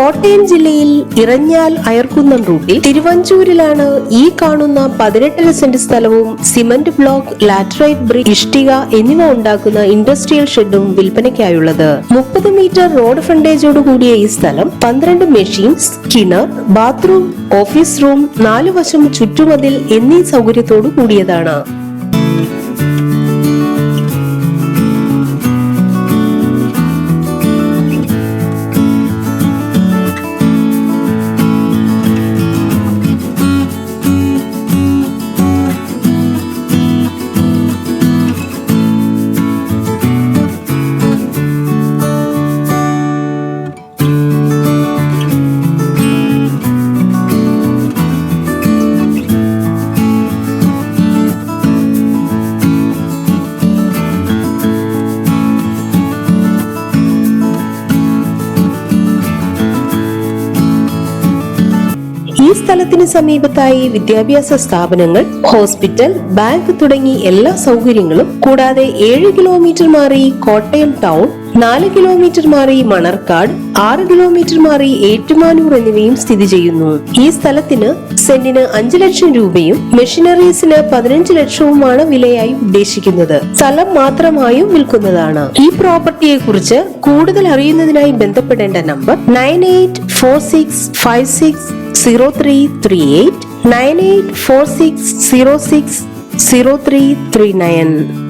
കോട്ടയം ജില്ലയിൽ ഇറഞ്ഞാൽ അയർക്കുന്നം റൂട്ടിൽ തിരുവഞ്ചൂരിലാണ് ഈ കാണുന്ന 18 സെന്റ് സ്ഥലവും സിമന്റ് ബ്ലോക്ക്, ലാറ്ററൈറ്റ് ബ്രിക്ക്, ഇഷ്ടിക എന്നിവ ഉണ്ടാക്കുന്ന ഇൻഡസ്ട്രിയൽ ഷെഡും വിൽപ്പനയ്ക്കായുള്ളത്. 30 മീറ്റർ റോഡ് ഫ്രണ്ടേജോട് കൂടിയ ഈ സ്ഥലം 12 മെഷീൻസ്, കിണർ, ബാത്റൂം, ഓഫീസ് റൂം, 4 വശം ചുറ്റുമതിൽ എന്നീ സൗകര്യത്തോടു കൂടിയതാണ്. ഈ സ്ഥലത്തിന് സമീപത്തായി വിദ്യാഭ്യാസ സ്ഥാപനങ്ങൾ, ഹോസ്പിറ്റൽ, ബാങ്ക് തുടങ്ങി എല്ലാ സൗകര്യങ്ങളും, കൂടാതെ 7 കിലോമീറ്റർ മാറി കോട്ടയം ടൗൺ, 4 കിലോമീറ്റർ മാറി മണർക്കാട്, 6 കിലോമീറ്റർ മാറി ഏറ്റുമാനൂർ എന്നിവയും സ്ഥിതി ചെയ്യുന്നു. ഈ സ്ഥലത്തിന് സെന്റിന് 5 ലക്ഷം രൂപയും മെഷീനറീസിന് 15 ലക്ഷവുമാണ് വിലയായി ഉദ്ദേശിക്കുന്നത്. സ്ഥലം മാത്രമായും വിൽക്കുന്നതാണ്. ഈ പ്രോപ്പർട്ടിയെ കുറിച്ച് കൂടുതൽ അറിയുന്നതിനായി ബന്ധപ്പെടേണ്ട നമ്പർ 9846560338, 9846060339.